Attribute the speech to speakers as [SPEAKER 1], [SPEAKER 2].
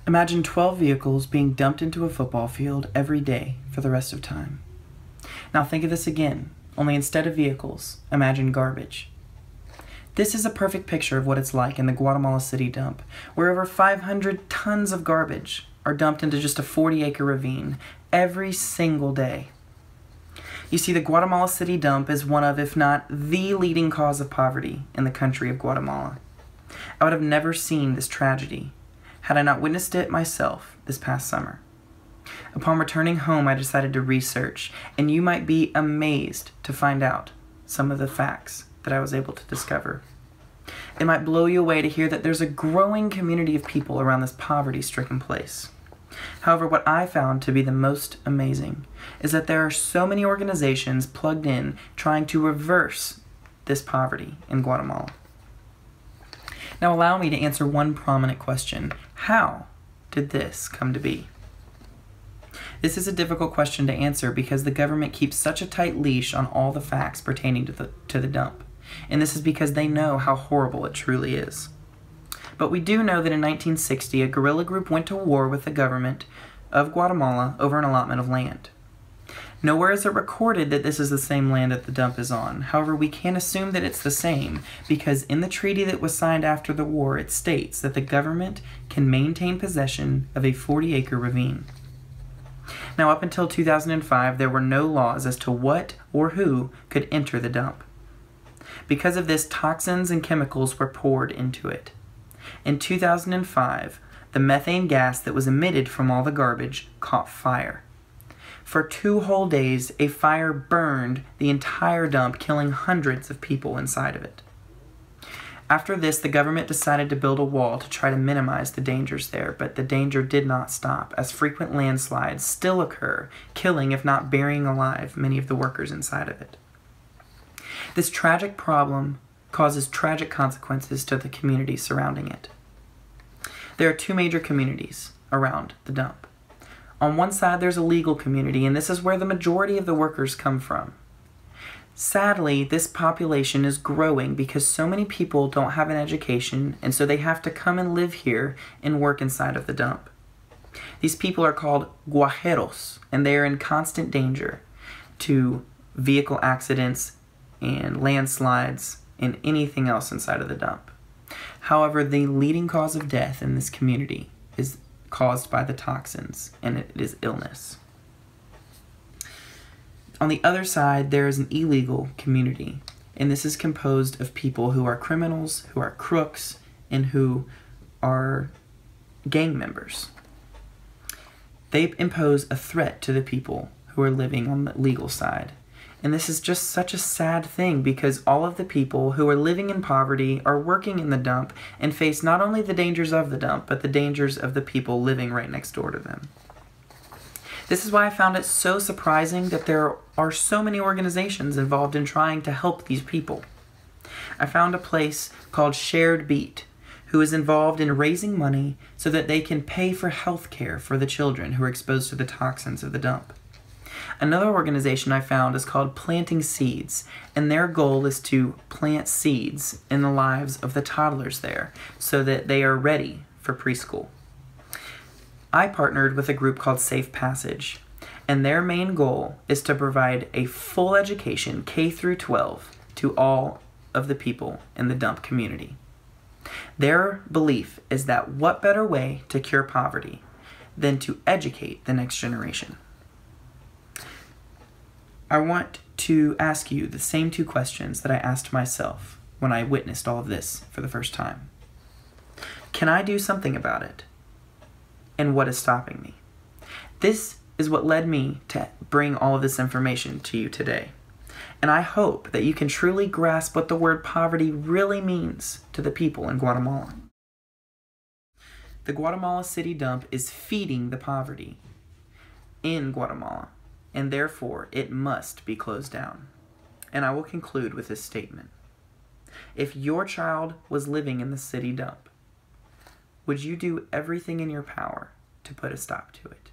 [SPEAKER 1] Imagine 12 vehicles being dumped into a football field every day for the rest of time. Now think of this again, only instead of vehicles, imagine garbage. This is a perfect picture of what it's like in the Guatemala City dump, where over 500 tons of garbage are dumped into just a 40-acre ravine every single day. You see, the Guatemala City dump is one of, if not the leading cause of poverty in the country of Guatemala. I would have never seen this tragedy had I not witnessed it myself this past summer. Upon returning home, I decided to research, and you might be amazed to find out some of the facts that I was able to discover. It might blow you away to hear that there's a growing community of people around this poverty-stricken place. However, what I found to be the most amazing is that there are so many organizations plugged in trying to reverse this poverty in Guatemala. Now allow me to answer one prominent question. How did this come to be? This is a difficult question to answer because the government keeps such a tight leash on all the facts pertaining to the dump. And this is because they know how horrible it truly is. But we do know that in 1960, a guerrilla group went to war with the government of Guatemala over an allotment of land. Nowhere is it recorded that this is the same land that the dump is on. However, we can assume that it's the same because in the treaty that was signed after the war, it states that the government can maintain possession of a 40-acre ravine. Now, up until 2005, there were no laws as to what or who could enter the dump. Because of this, toxins and chemicals were poured into it. In 2005, the methane gas that was emitted from all the garbage caught fire. For 2 whole days, a fire burned the entire dump, killing hundreds of people inside of it. After this, the government decided to build a wall to try to minimize the dangers there, but the danger did not stop, as frequent landslides still occur, killing, if not burying alive, many of the workers inside of it. This tragic problem causes tragic consequences to the community surrounding it. There are 2 major communities around the dump. On one side, there's a legal community, and this is where the majority of the workers come from. Sadly, this population is growing because so many people don't have an education, and so they have to come and live here and work inside of the dump. These people are called guajeros, and they are in constant danger to vehicle accidents and landslides and anything else inside of the dump. However, the leading cause of death in this community is caused by the toxins, and it is illness. On the other side, there is an illegal community, and this is composed of people who are criminals, who are crooks, and who are gang members. They impose a threat to the people who are living on the legal side. And this is just such a sad thing because all of the people who are living in poverty are working in the dump and face not only the dangers of the dump, but the dangers of the people living right next door to them. This is why I found it so surprising that there are so many organizations involved in trying to help these people. I found a place called Shared Beat, who is involved in raising money so that they can pay for health care for the children who are exposed to the toxins of the dump. Another organization I found is called Planting Seeds, and their goal is to plant seeds in the lives of the toddlers there so that they are ready for preschool. I partnered with a group called Safe Passage, and their main goal is to provide a full education, K through 12, to all of the people in the dump community. Their belief is that what better way to cure poverty than to educate the next generation? I want to ask you the same 2 questions that I asked myself when I witnessed all of this for the first time. Can I do something about it? And what is stopping me? This is what led me to bring all of this information to you today. And I hope that you can truly grasp what the word poverty really means to the people in Guatemala. The Guatemala City dump is feeding the poverty in Guatemala, and therefore it must be closed down. And I will conclude with this statement. If your child was living in the city dump, would you do everything in your power to put a stop to it?